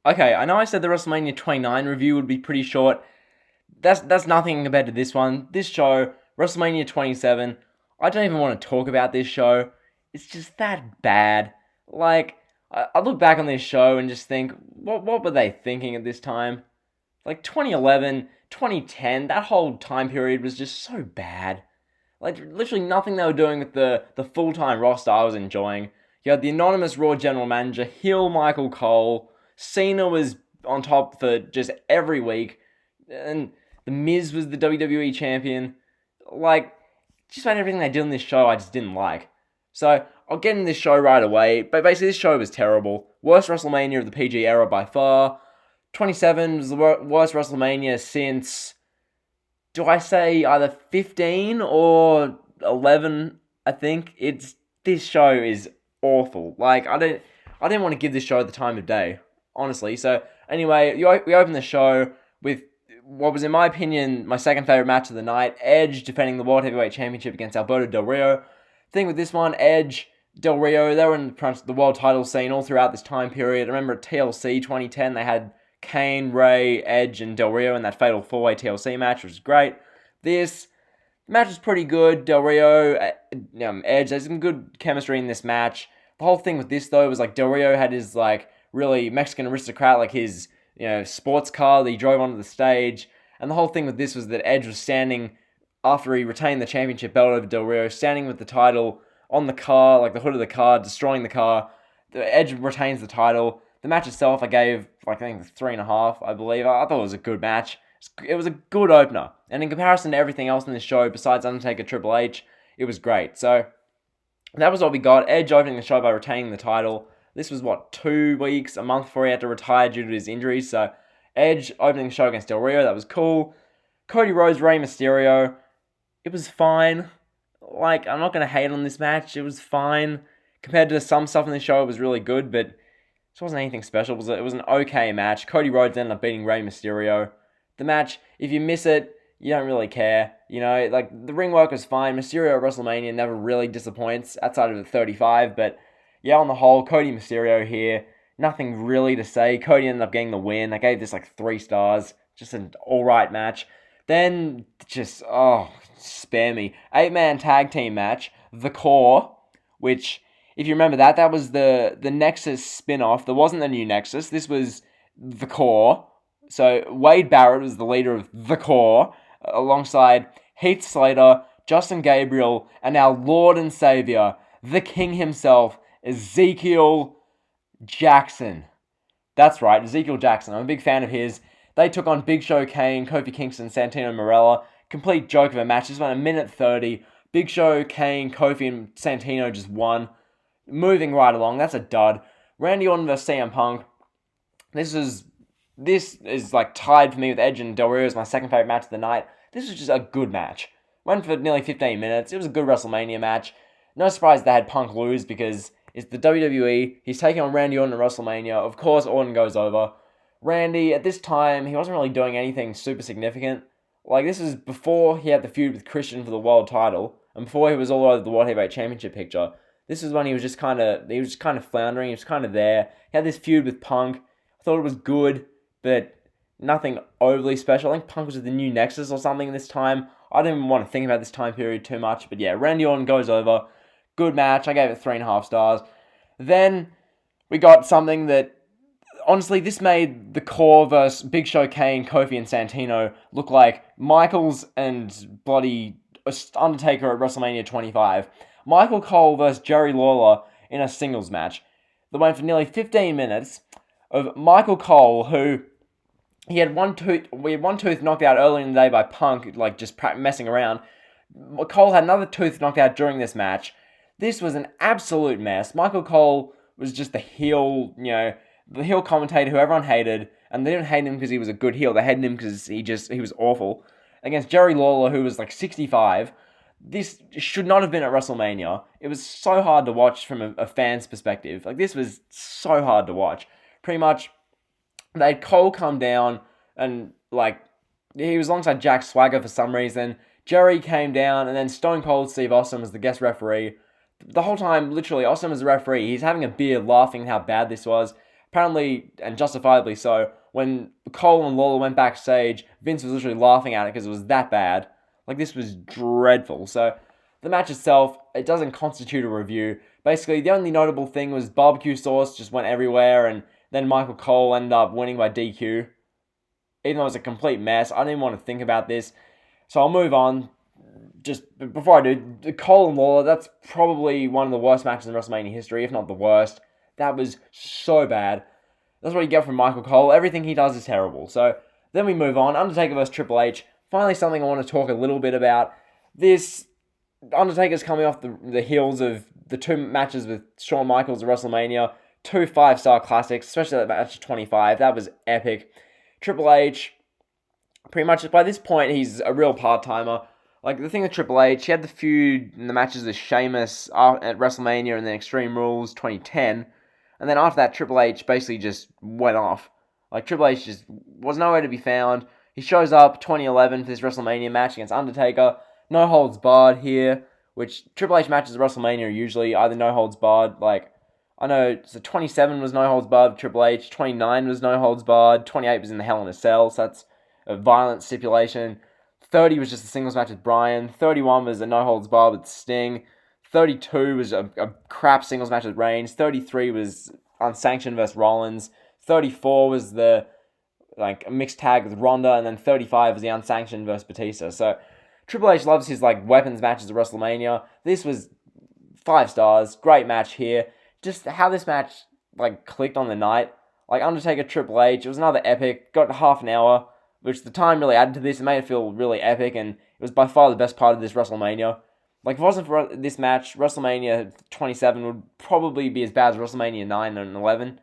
Okay, I know I said the WrestleMania 29 review would be pretty short. That's nothing compared to this one. This show, WrestleMania 27, I don't even want to talk about this show. It's just that bad. Like, I look back on this show and just think, what were they thinking at this time? Like 2011, 2010, that whole time period was just so bad. Like literally nothing they were doing with the full time roster I was enjoying. You had the anonymous Raw general manager, heel Michael Cole. Cena was on top for just every week, and the Miz was the WWE champion. Like, just about everything they did in this show, I just didn't like. So I'll get in this show right away. But basically, this show was terrible. Worst WrestleMania of the PG era by far. 27 was the worst WrestleMania since, do I say either 15 or 11? I think it's this show is awful. Like I didn't want to give this show the time of day, honestly. So anyway, we open the show with what was, in my opinion, my second favorite match of the night: Edge defending the World Heavyweight Championship against Alberto Del Rio. Thing with this one, Edge, Del Rio, they were in the world title scene all throughout this time period. I remember at TLC 2010, they had Kane, Ray, Edge, and Del Rio in that fatal four-way TLC match, which was great. This match was pretty good. Del Rio, Edge, there's some good chemistry in this match. The whole thing with this, though, was like Del Rio had his like really Mexican aristocrat, like his sports car that he drove onto the stage. And the whole thing with this was that Edge was standing after he retained the championship belt over Del Rio, standing with the title on the car, like the hood of the car, destroying the car. The Edge retains the title. The match itself, I gave like I think 3.5. I believe. I thought it was a good match. It was a good opener, and in comparison to everything else in this show, besides Undertaker Triple H, it was great. So that was what we got. Edge opening the show by retaining the title. This was what, 2 weeks, a month before he had to retire due to his injuries. So Edge opening the show against Del Rio, that was cool. Cody Rhodes, Rey Mysterio, it was fine. Like, I'm not going to hate on this match. It was fine. Compared to some stuff in the show, it was really good, but this wasn't anything special. It was an okay match. Cody Rhodes ended up beating Rey Mysterio. The match, if you miss it, you don't really care. Like, the ring work was fine. Mysterio at WrestleMania never really disappoints outside of the 35, but yeah, on the whole, Cody Mysterio here. Nothing really to say. Cody ended up getting the win. I gave this like 3 stars. Just an alright match. Then, spare me. 8-man tag team match. The Core, which, if you remember that was the Nexus spin-off. There wasn't the new Nexus. This was The Core. So Wade Barrett was the leader of The Core, alongside Heath Slater, Justin Gabriel, and our Lord and Savior, the King himself, Ezekiel Jackson. That's right, Ezekiel Jackson. I'm a big fan of his. They took on Big Show, Kane, Kofi Kingston, Santino Marella. Complete joke of a match. This went 1:30. Big Show, Kane, Kofi, and Santino just won. Moving right along, that's a dud. Randy Orton vs CM Punk. This is like tied for me with Edge and Del Rio as my second favorite match of the night. This was just a good match. Went for nearly 15 minutes. It was a good WrestleMania match. No surprise they had Punk lose because it's the WWE. He's taking on Randy Orton at WrestleMania. Of course, Orton goes over. Randy, at this time, he wasn't really doing anything super significant. Like, this is before he had the feud with Christian for the world title, and before he was all over the World Heavyweight Championship picture. This is when he was just kind of floundering. He was kind of there. He had this feud with Punk. I thought it was good, but nothing overly special. I think Punk was with the new Nexus or something this time. I didn't even want to think about this time period too much, but yeah, Randy Orton goes over. Good match. I gave it 3.5 stars. Then we got something that, honestly, this made the Core versus Big Show, Kane, Kofi, and Santino look like Michaels and bloody Undertaker at WrestleMania 25. Michael Cole versus Jerry Lawler in a singles match that went for nearly 15 minutes of Michael Cole, who we had one tooth knocked out earlier in the day by Punk, like just messing around. Cole had another tooth knocked out during this match. This was an absolute mess. Michael Cole was just the heel commentator who everyone hated, and they didn't hate him because he was a good heel. They hated him because he was awful. Against Jerry Lawler, who was like 65. This should not have been at WrestleMania. It was so hard to watch from a fan's perspective. Like, this was so hard to watch. Pretty much, they had Cole come down, and like, he was alongside Jack Swagger for some reason. Jerry came down, and then Stone Cold Steve Austin was the guest referee. The whole time, literally, Austin was the referee. He's having a beer, laughing at how bad this was. Apparently, and justifiably so, when Cole and Lawler went backstage, Vince was literally laughing at it because it was that bad. Like, this was dreadful. So, the match itself, it doesn't constitute a review. Basically, the only notable thing was barbecue sauce just went everywhere, and then Michael Cole ended up winning by DQ. Even though it was a complete mess, I didn't even want to think about this. So I'll move on. Just before I do, Cole and Lawler, that's probably one of the worst matches in WrestleMania history, if not the worst. That was so bad. That's what you get from Michael Cole. Everything he does is terrible. So then we move on. Undertaker vs. Triple H. Finally, something I want to talk a little bit about. This Undertaker's coming off the heels of the 2 matches with Shawn Michaels at WrestleMania. 2 5-star classics, especially that match at 25. That was epic. Triple H, pretty much by this point, he's a real part-timer. Like, the thing with Triple H, he had the feud in the matches with Sheamus at WrestleMania and then Extreme Rules 2010. And then after that, Triple H basically just went off. Like, Triple H just was nowhere to be found. He shows up 2011 for this WrestleMania match against Undertaker. No holds barred here, which Triple H matches at WrestleMania are usually either no holds barred. Like, I know, so 27 was no holds barred with Triple H. 29 was no holds barred. 28 was in the Hell in a Cell, so that's a violent stipulation. 30 was just a singles match with Bryan. 31 was a no holds barred with Sting. 32 was a crap singles match with Reigns. 33 was unsanctioned versus Rollins. 34 was the a mixed tag with Ronda, and then 35 was the unsanctioned versus Batista. So Triple H loves his weapons matches at WrestleMania. This was 5 stars. Great match here. Just how this match clicked on the night. Undertaker Triple H, it was another epic. Got half an hour, which the time really added to this. It made it feel really epic, and it was by far the best part of this WrestleMania. If it wasn't for this match, WrestleMania 27 would probably be as bad as WrestleMania 9 and 11.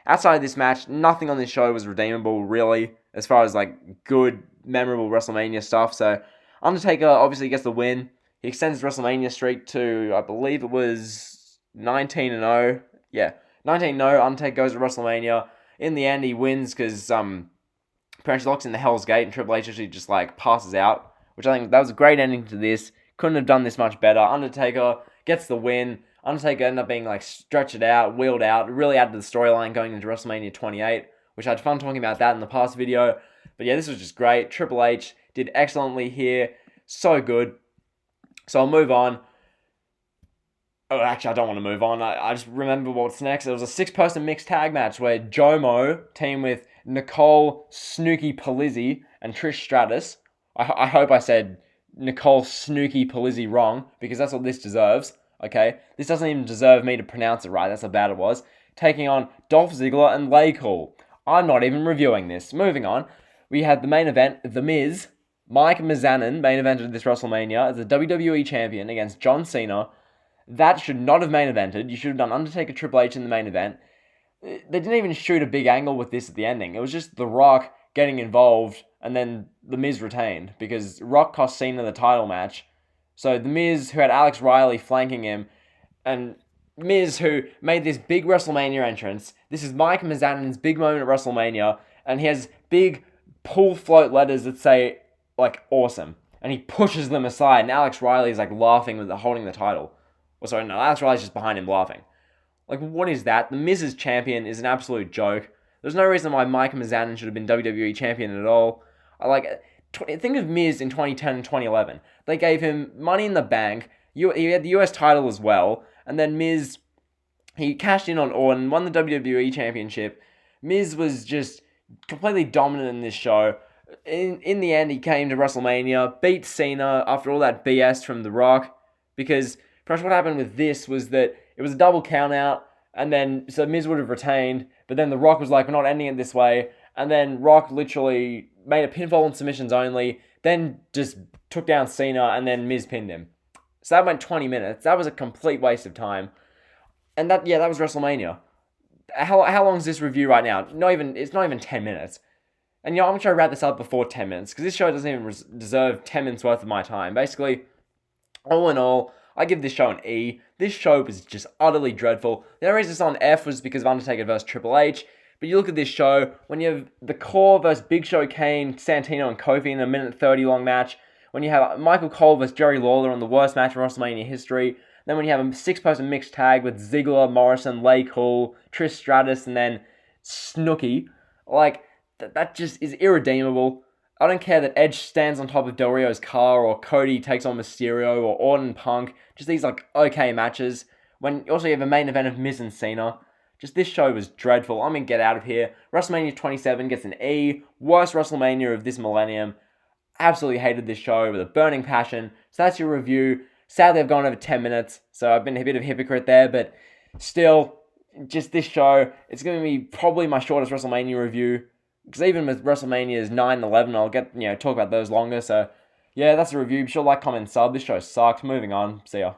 Outside of this match, nothing on this show was redeemable, really, as far as good, memorable WrestleMania stuff. So Undertaker obviously gets the win. He extends his WrestleMania streak to, I believe it was 19-0. Yeah, 19-0. Undertaker goes to WrestleMania. In the end, he wins because Prince locks in the Hell's Gate, and Triple H actually just passes out, which I think that was a great ending to this. Couldn't have done this much better. Undertaker gets the win. Undertaker ended up being stretched out, wheeled out. It really added to the storyline going into WrestleMania 28, which I had fun talking about that in the past video. But yeah, this was just great. Triple H did excellently here. So good. So I'll move on. Oh, actually, I don't want to move on. I just remember what's next. It was a 6-person mixed tag match where Jomo teamed with Nicole Snooki Polizzi and Trish Stratus. I hope I said Nicole Snooki Polizzi wrong, because that's what this deserves. Okay? This doesn't even deserve me to pronounce it right. That's how bad it was. Taking on Dolph Ziggler and Lay Cool. I'm not even reviewing this. Moving on. We had the main event, The Miz. Mike Mizanin main evented this WrestleMania as the WWE Champion against John Cena. That should not have main evented. You should have done Undertaker Triple H in the main event. They didn't even shoot a big angle with this at the ending. It was just The Rock getting involved, and then The Miz retained, because Rock cost Cena the title match. So The Miz, who had Alex Riley flanking him, and Miz, who made this big WrestleMania entrance. This is Mike Mizanin's big moment at WrestleMania, and he has big pull float letters that say, awesome. And he pushes them aside, and Alex Riley is, laughing with holding the title. Alex Riley's just behind him laughing. What is that? The Miz's champion is an absolute joke. There's no reason why Mike Mizanin should have been WWE champion at all. Think of Miz in 2010 and 2011. They gave him Money in the Bank. He had the US title as well. And then Miz, he cashed in on Orton, won the WWE championship. Miz was just completely dominant in this show. In the end, he came to WrestleMania, beat Cena after all that BS from The Rock. Because pretty much what happened with this was that it was a double count out. And then, so Miz would have retained. But then The Rock was like, we're not ending it this way. And then Rock literally made a pinfall and submissions only. Then just took down Cena, and then Miz pinned him. So that went 20 minutes. That was a complete waste of time. And that was WrestleMania. How long is this review right now? It's not even 10 minutes. And I'm going to try to wrap this up before 10 minutes, because this show doesn't even deserve 10 minutes worth of my time. Basically, all in all, I give this show an E. This show was just utterly dreadful. The only reason it's on F was because of Undertaker vs. Triple H. But you look at this show, when you have the Core versus Big Show Kane, Santino, and Kofi in a 1:30 long match, when you have Michael Cole versus Jerry Lawler in the worst match in WrestleMania history, Then when you have a 6-person mixed tag with Ziggler, Morrison, Lay Cool, Trish Stratus, and then Snooki, like, that just is irredeemable. I don't care that Edge stands on top of Del Rio's car, or Cody takes on Mysterio, or Orton Punk. Just these, like, okay matches. When also you have a main event of Miz and Cena. Just this show was dreadful. I'm gonna get out of here. WrestleMania 27 gets an E. Worst WrestleMania of this millennium. Absolutely hated this show with a burning passion. So that's your review. Sadly, I've gone over 10 minutes, so I've been a bit of a hypocrite there, but still, just this show, it's going to be probably my shortest WrestleMania review, because even with WrestleManias 9 and 11, I'll talk about those longer, so yeah, that's the review. Be sure to like, comment, sub. This show sucks. Moving on. See ya.